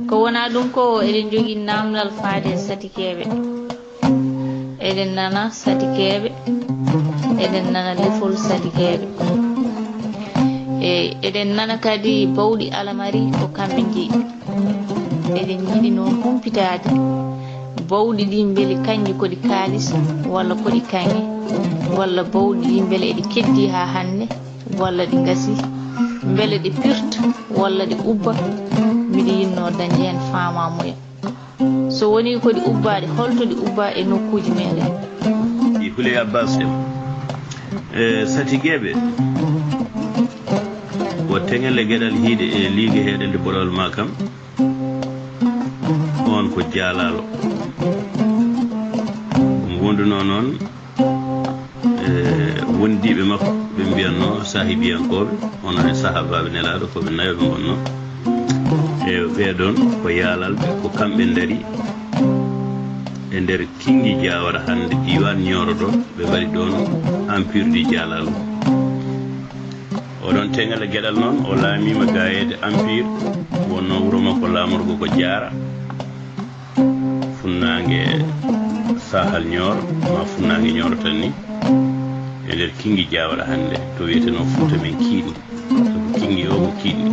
ko wona ɗum ko eɗen jogii namdal faade satikeɓe eɗen nana satikeɓe eɗen nana lefol satikeɓe eɗen nana kadi bawɗi alamari ko kamɓe jeeyi eɗen jiiɗi noon humpitade bawɗi ɗi beele kanƴi koɗi kaalis walla koɗi kaŋe walla bawɗi ɗi beele eɗi keddi ha hannde walla ɗi gasi beele ɗi pirta walla ɗi ubba miɗo yinno dañde hen famamuya so woni koɗi ubbaɗe holto ɗi ubba e nokkuji meɗen Huley Abbas satigueɓe ko teŋelle gueɗal hiide e ligue heɗelde boɗol ma kam on ko jaalalo wonduno noon wondiɓe makko ɓe mbiyanno sahibiyankoɓe hono e sahabaɓe nelaɗo koɓe nayoɓe gonno e ɓeɗon ko yaalalɓe ko kamɓe daari e nder Kingi Jawara hande diwan Nioro ɗo ɓe waɗi ɗon empire du Jalalo oɗon teŋale gueɗal noon o laamima gayede empire wonno wuro makko lamorgo ko Diara funnague sahal Nioro ma funnague Nioro tan ni e nder Kingi Jawara hande to wiyeteno Fouta men kiiɗi sabu Kingi o ko kiiɗi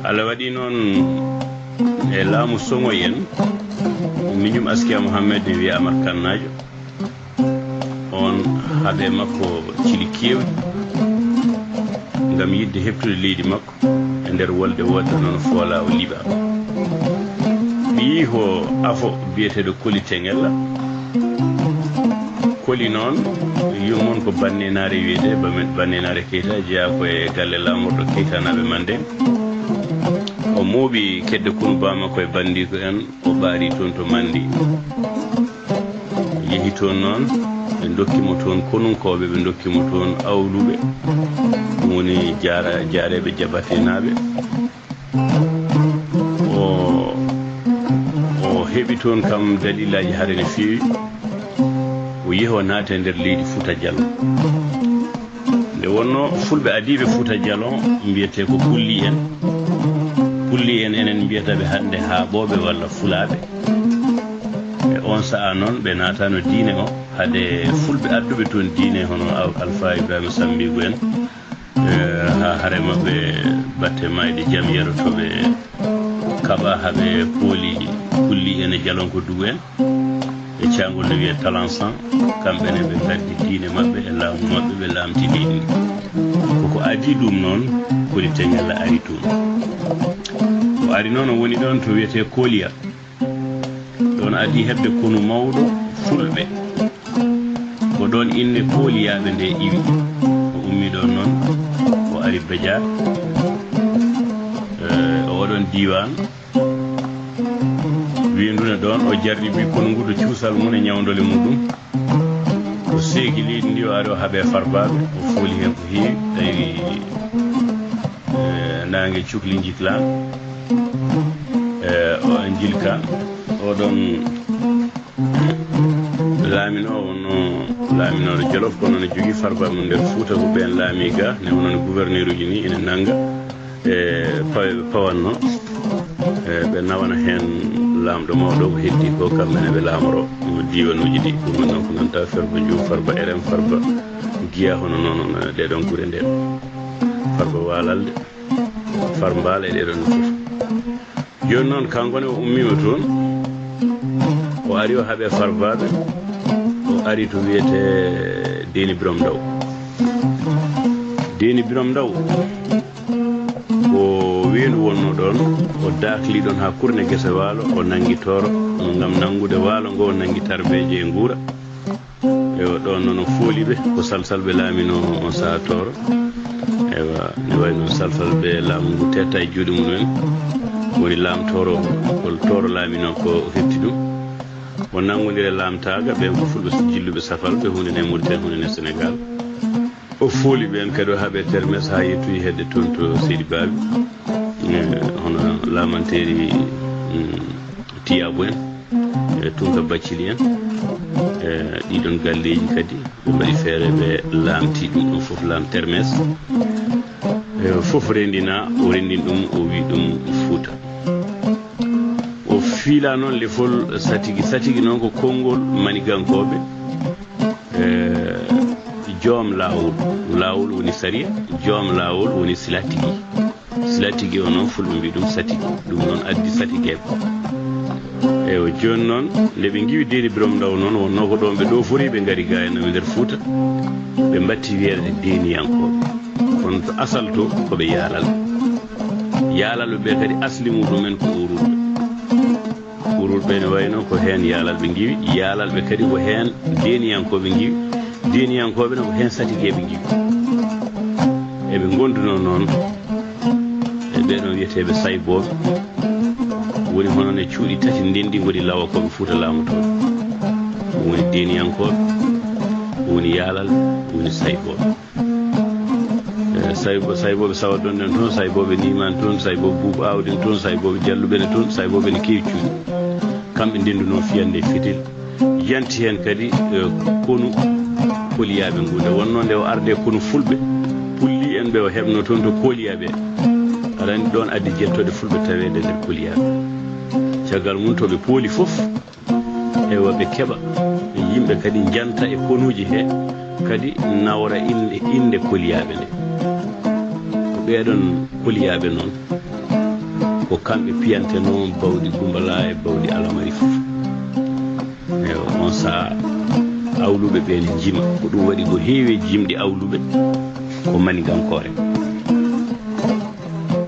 Allah waɗi noon e laamu Soŋoy en miñum Askia Mohammed mi wiya Amar Kannajo on haaɓe makko cili kewɗi ngam yidde heɓtude leydi makko e nder wolde wodde noon foola o liɓa ɓi ko afo biyeteɗo Koli Teŋella Koli noon yummon ko bannenare wiyete bannenare Keita jeeya koye galle lamorɗo Keitanaɓe Mandeng o mooɓi kedde Kunu makko e bandiko en o ɓaari toon to Mandi yehi toon noon ɓe dokkimo toon konunkoɓe ɓe dokkimo toon awluɓe ɗum woni jaareɓe jabatenaɓe o heɓi toon kam dalilaji haare no feewi o yehi o naate nder leydi Fouta Diallo nde wonno fulɓe adiɓe Fouta Diallo mbiyete ko pulli en enen mbiyataɓe hande haaɓoɓe walla fulaɓe e on saha noon ɓe natano diine o haade fulɓe adduɓe toon diine hono Alpha Ibrahima Sambigu en ha haare mabɓe batte mayɗe jaam yarotoɓe kaɓa haaɓe pulli en e jalonko dugu en e cangol no wiye talansan kamɓene ɓe gaddi diine mabɓe e laamu mabɓe ɓe laamti leydi ndi koko adi ɗum noon Koli Teŋella ari toon o ari noon o woni ɗon to wiyete Koliya ɗon adi heɓde konu mawɗo fulɓe ko ɗon inde Koliyaɓe nde iwi o ummi ɗon noon o ari Badiar o waɗon diwan windune ɗon o jarɗiɓi kono nguɗo cuusal mum e ñawdole muɗum o seeki leydi ndi o ari o haaɓe farbaɓe o fooli hen ko heewi tawi nangue cukli jiklan o en jilka oɗon laaminowo wonno laaminoɗo Jolof kono ne jogui farbaɓe mum nder Fouta ko ɓen laami ga ne wonon gouverneur uji ni ene nanga e pawe ɓe pawanno ɓe nawana hen lamɗo mawɗo ko heddi ko kamɓene ɓe laamoro diwanuji ɗi ɗum noon ko nanta Farba Diouf Farba RM Farba Guiya hono noon ɗeɗon guure nden Farba Walalde Farmbala e ɗeɗon fof joni noon kankone o ummima toon o ari o haaɓe farbaɓe o ari to wiyete Deni Birom Ndaw Deni Birom Ndaw ko weedu wonno ɗon o daakli ɗon ha kurne guese waalo o nangi toro ngam nangude waalo ngo o nangi tarbeje e nguura e ɗon noon o fooliɓe ko salsalɓe laamino on saha toro ewa ne wayi noon salsalɓe laamu ngu tetta e juuɗe mumen woni laamtoro hol toro laamino ko hetti ɗum o nangodire laamtaga ɓen ko fulɓe jilluɓe safalɓe hunde ne Mauritanie hunde ne Sénégal o fooli ɓen kadi o haaɓe termes ha yettoyi hedde toon to Seydi Babi hono laamanteri Tiyabo en e Tunka Baccili en e ɗiɗon galleji kadi ɓe mbaɗi feere ɓe laamti ɗum ɗon fof laam termes fof rendina o rendin ɗum o wi ɗum Fouta fiila noon lefol satigi noon ko konngol manigankoɓe joom laawol woni saria joom laawol woni silatigi o noon fulɓe mbi ɗum satigi ɗum noon addi satigueɓe eyo joni noon nde ɓe giwi deni birom ndaw noon wonno ko ɗon ɓe ɗo fori ɓe ngari ga en nder Fouta ɓe mbatti wiyede deniyankoɓe kono to asal to koɓe yaalal ɓe kadi asli muɗumen ko urulɓe ne wayno ko hen yaalal ɓe giwi yaalal ɓe kadi ko hen deniyankoɓe giwi deniyankoɓe ne ko hen satigueɓe giwi eɓe gonduno noon e ɓeɗon wiyeteɓe sayboɓe woni honon e cuuɗi tati ndendi goni lawa koɓe Fouta laamutoɓe woni deniyankoɓe woni yaalal woni sayboɓe sayboɓe sawa donɗen toon sayboɓe niman toon sayboɓe buuɓo awden toon sayboɓe jalluɓene toon sayboɓe ne kewi cuuɗi kamɓe ndenduno fiyande fitil yanti hen kadi konu koliyaɓe ngunde wonno nde o arde kono fulɓe pulli en ɓe o heɓno toon to koliyaɓe aɗa andi ɗon addi jettode fulɓe tawede nder koliyaɓe caggal mum toɓe pooli fof ewa ɓe keɓa yimɓe kadi janta e konuji he kadi nawra inde koliyaɓe nde ko ɓeɗon koliyaɓe noon ko kamɓe piyante noon bawɗi gumbala e bawɗi alamari fof eyo on saaha awluɓe ɓe ne jima ko ɗum waɗi ko heewi jimɗi awluɓe ko manigankore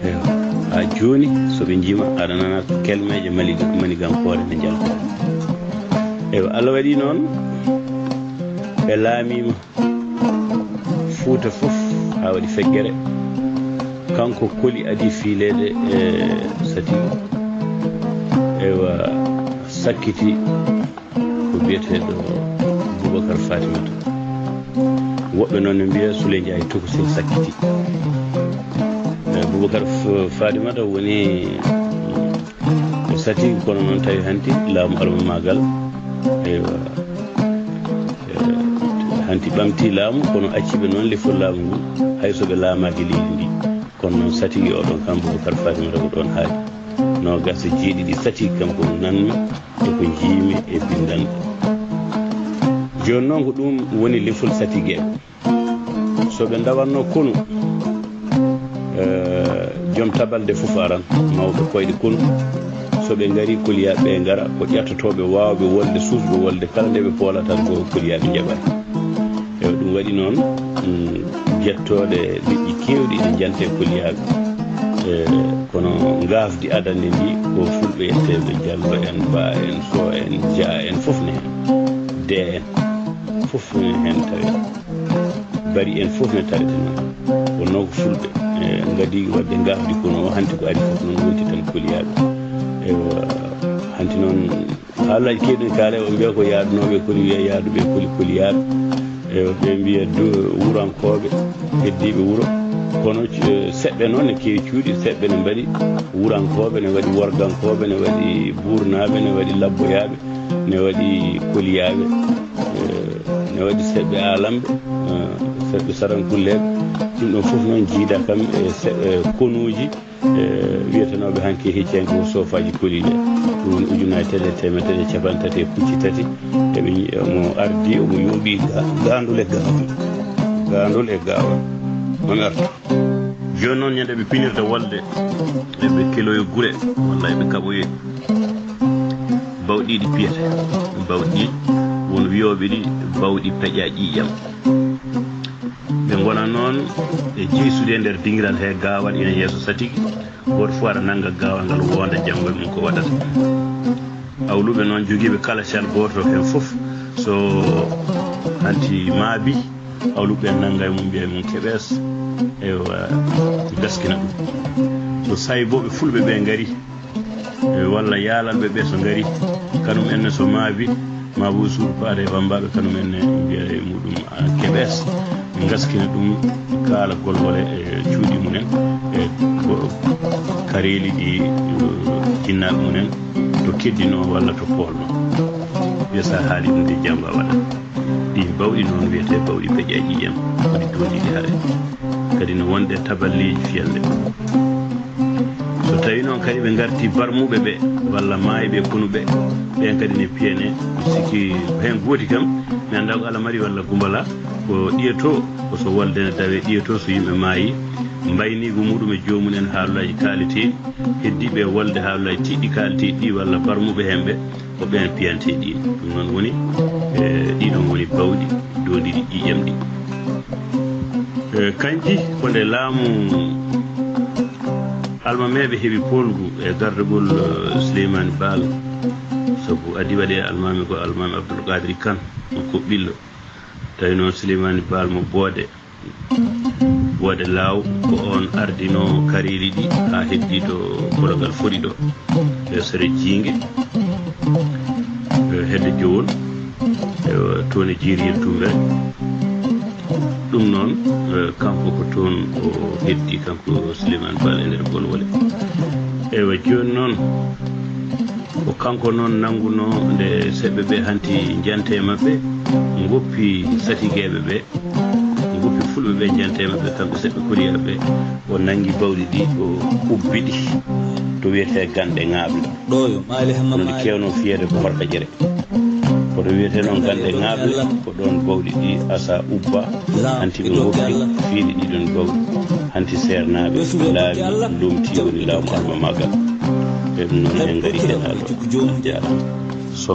eyo ha joni soɓe jima aɗa nana kelmeje manigankore ne jalko eyo Allah waɗi noon ɓe laamima Fouta fof ha waɗi feggere kanko koli adi fiilede e satigi ewa sakkiti ko biyeteɗo Boubacar Fatimata woɓɓe noon ne mbiya Souley Ndiaye tokosil sakkiti Boubacar Fatimata woni satigi kono noon tawi hanti laamu alma magal ewa hanti ɓamti laamu kono acciɓe noon lefol laamu ngu haysoɓe laamaki leydi ndi kono noon satigi oɗon kam Boubacar Fatimata ko ɗon haali no gasa jeeɗiɗi satigi kam ko nanmi e ko jiimi e bindanɗe joni noon ko ɗum woni lefol satigueɓe soɓe dawanno konu joom tabalde fof aran mawɓe koyɗe konu soɓe gari koliyaɓe gara ko ƴattotoɓe wawɓe wolde suusɓe wolde kala nde ɓe poola tan ko koliyaɓe jaɓani eyo ɗum waɗi noon jettoɗe liƴƴi kewɗi ɗe jante koliyaɓe kono gafdi adande ndi ko fulɓe yetteɓe Diallo en Ba en So en Dia en fof ne hen de en fof ne hen tawi bari en fof ne tawete noon wonno ko fulɓe gadi wadde gafdi kono o hanti ko ari fof noon wonti tan koliyaɓe hanti noon haalaji kewɗen kaale o mbiya ko yaadunoɓe koli wiya yaaduɓe koliyaɓe ɓe mbiya wurankoɓe heddiɓe wuuro kono seɓɓe noon ne kewi cuuɗi seɓɓe ne mbaɗi wurankoɓe ne waɗi worgankoɓe ne waɗi burnaɓe ne waɗi labboyaɓe ne waɗi koliyaɓe ne waɗi seɓɓe alamɓe seɓɓe sarankulleɓe ɗum ɗon fof noon jiida kam e konuji wiyetenoɓe hanke heccanki ko sofaji koliɗe ɗum woni ujunaje tati e temettati e capantati e pucci tati eɓe mo ardi omo yumɓi gandol e gawal on arta joni noon ñande ɓe pinirta wolde eɓe keloyo guure walla eɓe kaɓoye bawɗiɗi piyete bawɗi won wiyoɓe ɗi bawɗi peƴa ƴiƴam ɓe gona noon e jeysude e nder dingiral he gawal ina yeeso satigi goto fof aɗa nangga gawal ngal wonda janggoye mum ko waɗata awluɓe noon joguiɓe kala cal goto hen fof so hanti maabi awluɓe nangga e mum mbiya mum keɓes ewa gaskina ɗum so sayboɓe fulɓe ɓe gari walla yaalalɓe ɓe so gari kanum enne so maabi mabou suudu paade e wambaɓe kanum enne mbiya e muɗum keɓes gaskina ɗum kaala golwole e cuuɗi mumen e kareeli ɗi jinnaɓe mumen to keddino walla to polno wiya sa haali ɗum de jamba waɗa ɗi bawɗi noon wiyete bawɗi peƴa ƴiƴam waɗi dooliɗi haare kadi no wonɗe taballeji fiyalde so tawi noon kadi ɓe garti barmuɓe ɓe walla maayiɓe konuɓe ɓen kadi ne piyene sikki hen gooti kam mi annda ko alamari walla gumbala ko ɗiyeto so wolde ne dawe ɗiyeto so yimɓe maayi mbaynigo muɗum e jomum en haalullaji kaliteɗi heddiɓe wolde haalullaji tiɗɗi kaliteɗi ɗi walla barmuɓe hemɓe ko ɓen piyante ɗi ɗum noon woni ɗiɗon woni bawɗi dondiɗi ƴiƴam ɗi kanji ko nde laamu almameɓe heeɓi polgu e gardugol Souleymane Baal sabu adi waɗe almami ko almami Abdoul Kadri Kane ko ɓillo tawi noon Souleymane Baal mo boode laaw ko on ardino kariri ɗi ha heddi to kologal foɗi ɗo e sere jiingue hedde jowol toon e jiiriyel tumere ɗum noon kanko ko toon o heddi kanko Souleymane Baal e nder bolwole ewa joni noon ko kanko noon nanguno nde seɓɓe ɓe hanti jante mabɓe goppi satigueɓe ɓe goppi fulɓe ɓe jante mabɓe kamɓe seɓɓe koriyaɓe o nangi bawɗi ɗi o ubbiɗi to wiyete Ganndo ŋaaɓle noon kewno fiyede ko horka jere koto wiyete noon Ganndo ŋaaɓle ko ɗon bawɗi ɗi asa ubba hanti ɓe goppi fiiɗi ɗiɗon bawɗi hanti sernaɓe laabi lomti woni laamu alma magal e ɗum noon en gari hen haalo jarama so